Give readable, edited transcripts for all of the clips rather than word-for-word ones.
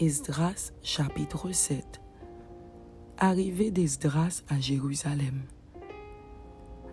Esdras chapitre 7. Arrivée d'Esdras à Jérusalem.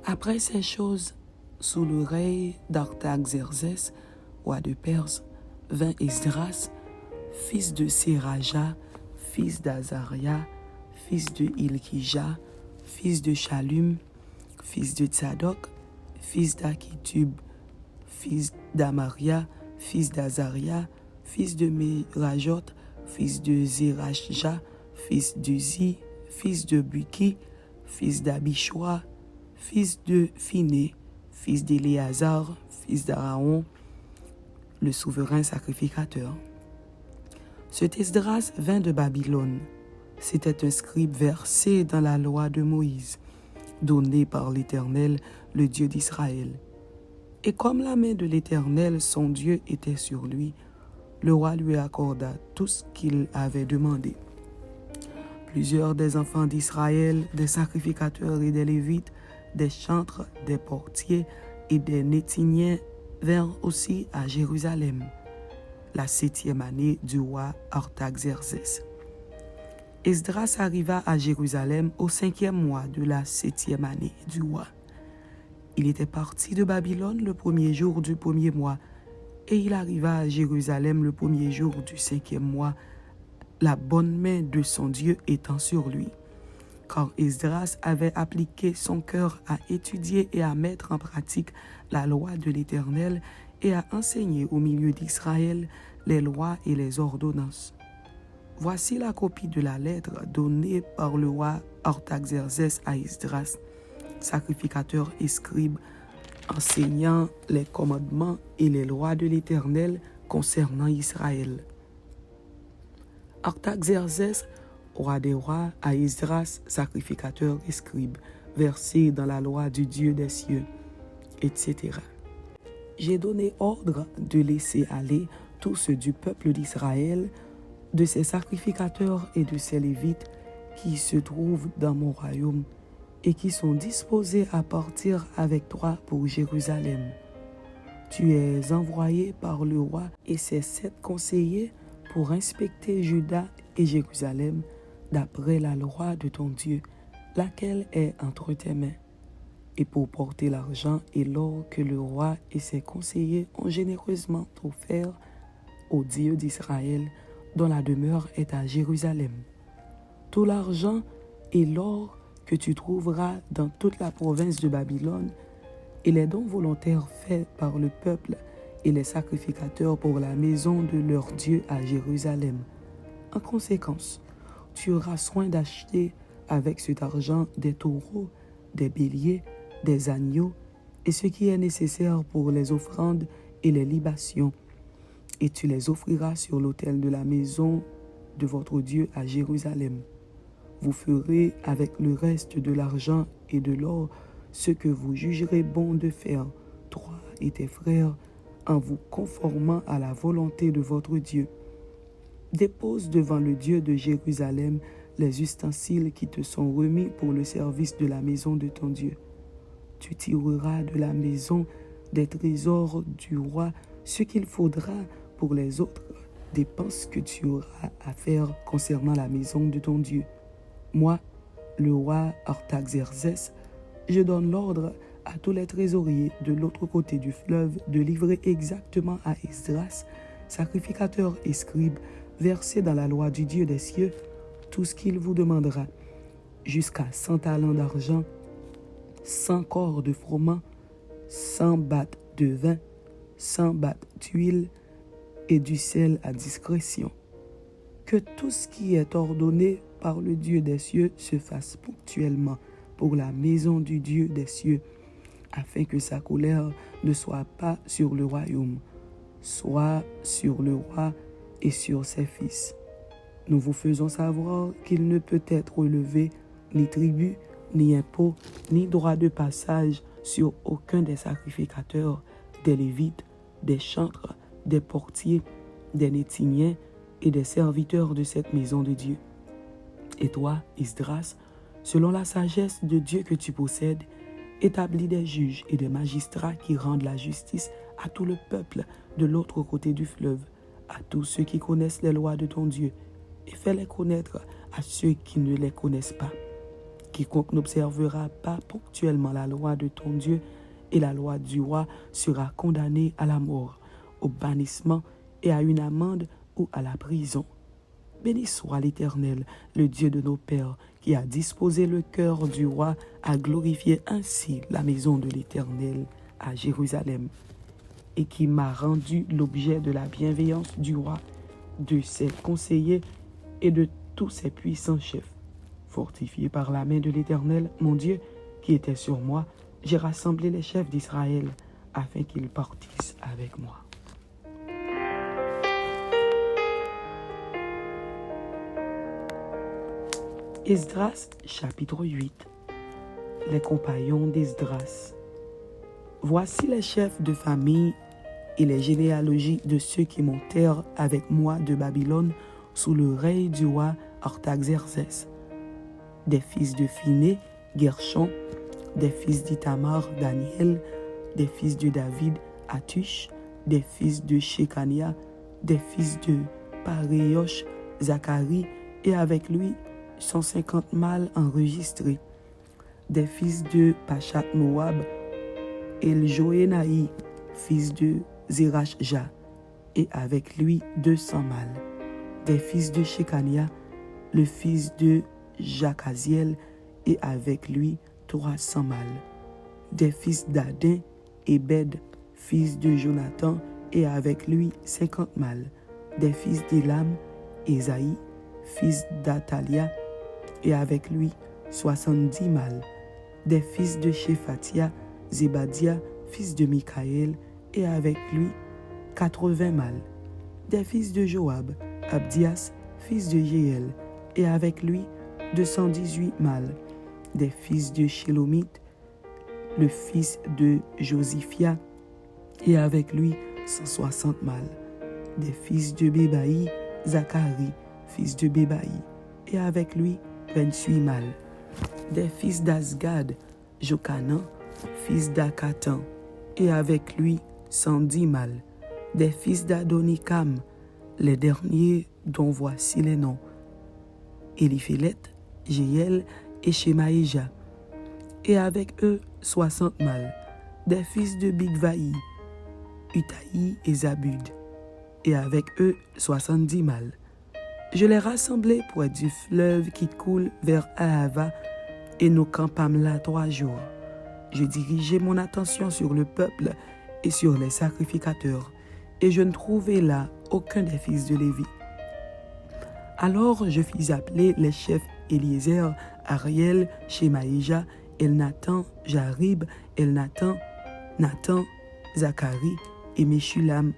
Après ces choses, sous le règne d'Artaxerxès, roi de Perse, vint Esdras, fils de Séraja, fils d'Azaria, fils de Ilkija, fils de Shallum, fils de Tsadok, fils d'Akitub, fils d'Amaria, fils d'Azaria, fils de Merajot, fils de Zerachja, fils d'Uzi, fils de Buki, fils d'Abishua, fils de Phiné, fils d'Éléazar, fils d'Aaron, le souverain sacrificateur. Cet Esdras vint de Babylone. C'était un scribe versé dans la loi de Moïse, donnée par l'Éternel, le Dieu d'Israël. Et comme la main de l'Éternel, son Dieu, était sur lui, le roi lui accorda tout ce qu'il avait demandé. Plusieurs des enfants d'Israël, des sacrificateurs et des Lévites, des chantres, des portiers et des Néthiniens vinrent aussi à Jérusalem, la 7e année du roi Artaxerxès. Esdras arriva à Jérusalem au 5e mois de la 7e année du roi. Il était parti de Babylone le 1er jour du 1er mois, et il arriva à Jérusalem le 1er jour du 5e mois, la bonne main de son Dieu étant sur lui. Car Esdras avait appliqué son cœur à étudier et à mettre en pratique la loi de l'Éternel et à enseigner au milieu d'Israël les lois et les ordonnances. Voici la copie de la lettre donnée par le roi Artaxerxès à Esdras, sacrificateur et scribe, enseignant les commandements et les lois de l'Éternel concernant Israël. Artaxerxès, roi des rois, à Esdras, sacrificateur et scribe, versé dans la loi du Dieu des cieux, etc. J'ai donné ordre de laisser aller tous ceux du peuple d'Israël, de ses sacrificateurs et de ses lévites qui se trouvent dans mon royaume et qui sont disposés à partir avec toi pour Jérusalem. Tu es envoyé par le roi et ses 7 conseillers pour inspecter Juda et Jérusalem d'après la loi de ton Dieu, laquelle est entre tes mains, et pour porter l'argent et l'or que le roi et ses conseillers ont généreusement offert au Dieu d'Israël, dont la demeure est à Jérusalem. Tout l'argent et l'or que tu trouveras dans toute la province de Babylone, et les dons volontaires faits par le peuple et les sacrificateurs pour la maison de leur Dieu à Jérusalem. En conséquence, tu auras soin d'acheter avec cet argent des taureaux, des béliers, des agneaux, et ce qui est nécessaire pour les offrandes et les libations, et tu les offriras sur l'autel de la maison de votre Dieu à Jérusalem. Vous ferez avec le reste de l'argent et de l'or ce que vous jugerez bon de faire, toi et tes frères, en vous conformant à la volonté de votre Dieu. Dépose devant le Dieu de Jérusalem les ustensiles qui te sont remis pour le service de la maison de ton Dieu. Tu tireras de la maison des trésors du roi ce qu'il faudra pour les autres dépenses que tu auras à faire concernant la maison de ton Dieu. Moi, le roi Artaxerxès, je donne l'ordre à tous les trésoriers de l'autre côté du fleuve de livrer exactement à Esdras, sacrificateur et scribe, versé dans la loi du Dieu des cieux, tout ce qu'il vous demandera, jusqu'à 100 talents d'argent, 100 corps de froment, 100 battes de vin, 100 battes d'huile et du sel à discrétion. Que tout ce qui est ordonné par le Dieu des cieux se fasse ponctuellement pour la maison du Dieu des cieux, afin que sa colère ne soit pas sur le royaume, soit sur le roi et sur ses fils. Nous vous faisons savoir qu'il ne peut être relevé ni tribut, ni impôt, ni droit de passage sur aucun des sacrificateurs, des Lévites, des chantres, des portiers, des Néthiniens et des serviteurs de cette maison de Dieu. Et toi, Esdras, selon la sagesse de Dieu que tu possèdes, établis des juges et des magistrats qui rendent la justice à tout le peuple de l'autre côté du fleuve, à tous ceux qui connaissent les lois de ton Dieu, et fais-les connaître à ceux qui ne les connaissent pas. Quiconque n'observera pas ponctuellement la loi de ton Dieu et la loi du roi sera condamné à la mort, au bannissement et à une amende ou à la prison. Béni soit l'Éternel, le Dieu de nos pères, qui a disposé le cœur du roi à glorifier ainsi la maison de l'Éternel à Jérusalem, et qui m'a rendu l'objet de la bienveillance du roi, de ses conseillers et de tous ses puissants chefs. Fortifié par la main de l'Éternel, mon Dieu, qui était sur moi, j'ai rassemblé les chefs d'Israël afin qu'ils partissent avec moi. Esdras, chapitre 8. Les compagnons d'Esdras. Voici les chefs de famille et les généalogies de ceux qui montèrent avec moi de Babylone sous le règne du roi Artaxerxès. Des fils de Phiné, Gershon, des fils d'Ithamar, Daniel, des fils de David, Atush, des fils de Shekania, des fils de Paréosh, Zacharie, et avec lui 150 mâles enregistrés, des fils de Pachat Moab, Eljoénaï, fils de Zerachja, et avec lui 200 mâles, des fils de Shekania, le fils de Jacaziel, et avec lui 300 mâles, des fils d'Adin, Ebed, fils de Jonathan, et avec lui 50 mâles, des fils d'Élam, Esaïe, fils d'Atalia, et avec lui 70 mâles, des fils de Shephatia, Zébadia, fils de Michaël, et avec lui 80 mâles, des fils de Joab, Abdias, fils de Jéel, et avec lui 218 mâles, des fils de Shélomite, le fils de Josiphia, et avec lui 160 mâles, des fils de Bébaï, Zacharie, fils de Bébaï, et avec lui 28 mâles, des fils d'Azgad, Jochanan, fils d'Akatan, et avec lui 110 mâles, des fils d'Adonikam, les derniers dont voici les noms: Éliphélet, Jéel et Shemaïja, et avec eux 60 mâles, des fils de Bigvaï, Utaï et Zabud, et avec eux 70 mâles. Je les rassemblai près du fleuve qui coule vers Ahava, et nous campâmes là 3 jours. Je dirigeai mon attention sur le peuple et sur les sacrificateurs, et je ne trouvai là aucun des fils de Lévi. Alors je fis appeler les chefs Eliezer, Ariel, Shemaïja, Elnathan, Jarib, Elnathan, Nathan, Zacharie et Meshulam,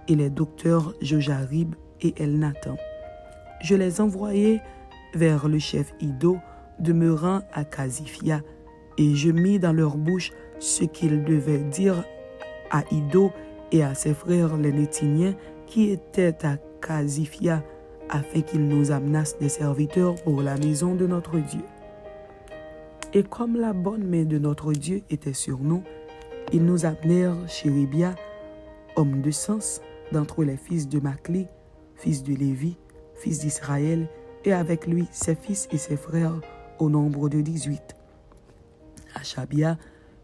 et les docteurs Jojarib et Elnathan. Je les envoyai vers le chef Iddo, demeurant à Casiphia, et je mis dans leur bouche ce qu'ils devaient dire à Iddo et à ses frères les Nétiniens qui étaient à Casiphia, afin qu'ils nous amenassent des serviteurs pour la maison de notre Dieu. Et comme la bonne main de notre Dieu était sur nous, ils nous amenèrent Chéribia, homme de sens, d'entre les fils de Macli, fils de Lévi, fils d'Israël, et avec lui ses fils et ses frères, au nombre de 18. Achabia,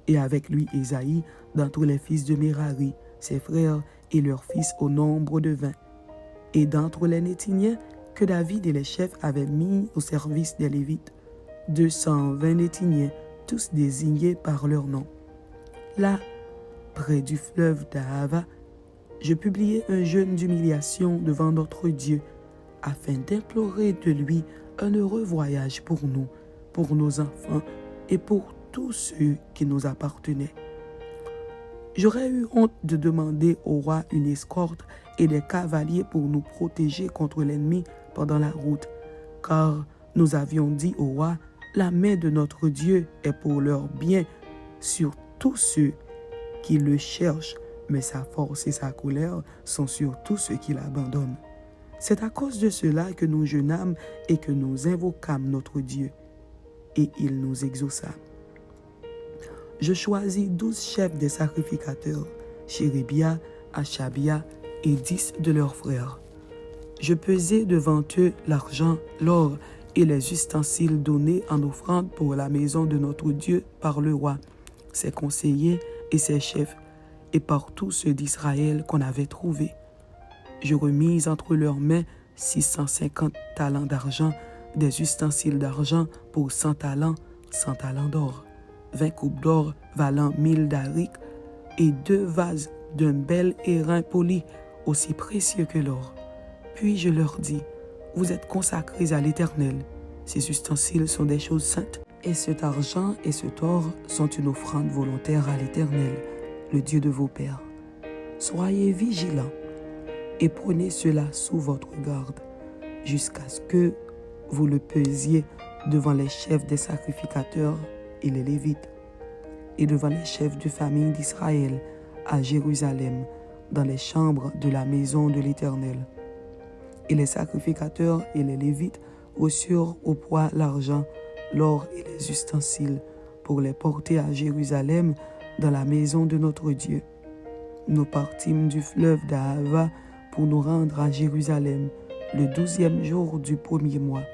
et avec lui Esaïe, d'entre les fils de Merari, ses frères et leurs fils, au nombre de 20. Et d'entre les Nétiniens que David et les chefs avaient mis au service des Lévites, 220 Nétiniens, tous désignés par leur nom. Là, près du fleuve d'Ahava, je publiai un jeûne d'humiliation devant notre Dieu, afin d'implorer de lui un heureux voyage pour nous, pour nos enfants et pour tous ceux qui nous appartenaient. J'aurais eu honte de demander au roi une escorte et des cavaliers pour nous protéger contre l'ennemi pendant la route, car nous avions dit au roi: la main de notre Dieu est pour leur bien sur tous ceux qui le cherchent, mais sa force et sa colère sont sur tous ceux qui l'abandonnent. C'est à cause de cela que nous jeûnâmes et que nous invoquâmes notre Dieu, et il nous exauça. Je choisis 12 chefs des sacrificateurs, Chéribia, Achabia, et 10 de leurs frères. Je pesai devant eux l'argent, l'or et les ustensiles donnés en offrande pour la maison de notre Dieu par le roi, ses conseillers et ses chefs, et par tous ceux d'Israël qu'on avait trouvés. Je remis entre leurs mains 650 talents d'argent, des ustensiles d'argent pour 100 talents d'or, 20 coupes d'or valant 1000 darics, et 2 vases d'un bel airain poli, aussi précieux que l'or. Puis je leur dis, vous êtes consacrés à l'Éternel. Ces ustensiles sont des choses saintes, et cet argent et cet or sont une offrande volontaire à l'Éternel, le Dieu de vos pères. Soyez vigilants et prenez cela sous votre garde, jusqu'à ce que vous le pesiez devant les chefs des sacrificateurs et les Lévites, et devant les chefs de famille d'Israël à Jérusalem, dans les chambres de la maison de l'Éternel. Et les sacrificateurs et les Lévites reçurent au poids l'argent, l'or et les ustensiles pour les porter à Jérusalem dans la maison de notre Dieu. Nous partîmes du fleuve d'Ahava pour nous rendre à Jérusalem le 12e jour du 1er mois.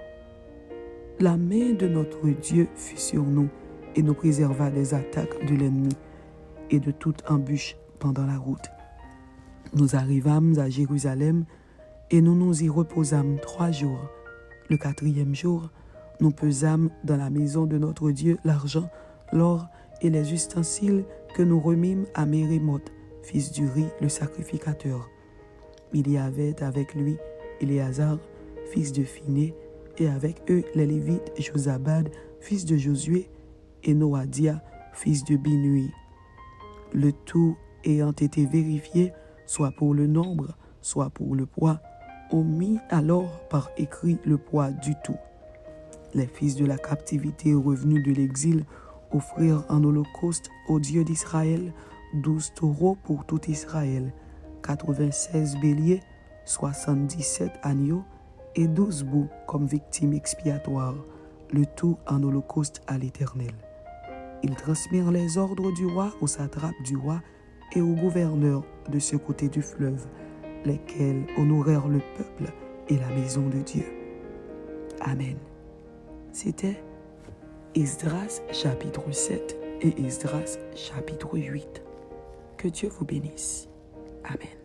La main de notre Dieu fut sur nous et nous préserva des attaques de l'ennemi et de toute embûche pendant la route. Nous arrivâmes à Jérusalem et nous nous y reposâmes 3 jours. Le 4e jour, nous pesâmes dans la maison de notre Dieu l'argent, l'or et les ustensiles que nous remîmes à Mérémoth, fils d'Uri, le sacrificateur. Il y avait avec lui Éléazar, fils de Phiné, et avec eux les Lévites Josabad, fils de Josué, et Noadia, fils de Binui. Le tout ayant été vérifié, soit pour le nombre, soit pour le poids, on mit alors par écrit le poids du tout. Les fils de la captivité revenus de l'exil offrirent en holocauste au Dieu d'Israël 12 taureaux pour tout Israël, 96 béliers, 77 agneaux et 12 boucs comme victime expiatoire, le tout en holocauste à l'Éternel. Ils transmirent les ordres du roi aux satrapes du roi et aux gouverneurs de ce côté du fleuve, lesquels honorèrent le peuple et la maison de Dieu. Amen. C'était Esdras chapitre 7 et Esdras chapitre 8. Que Dieu vous bénisse. Amen.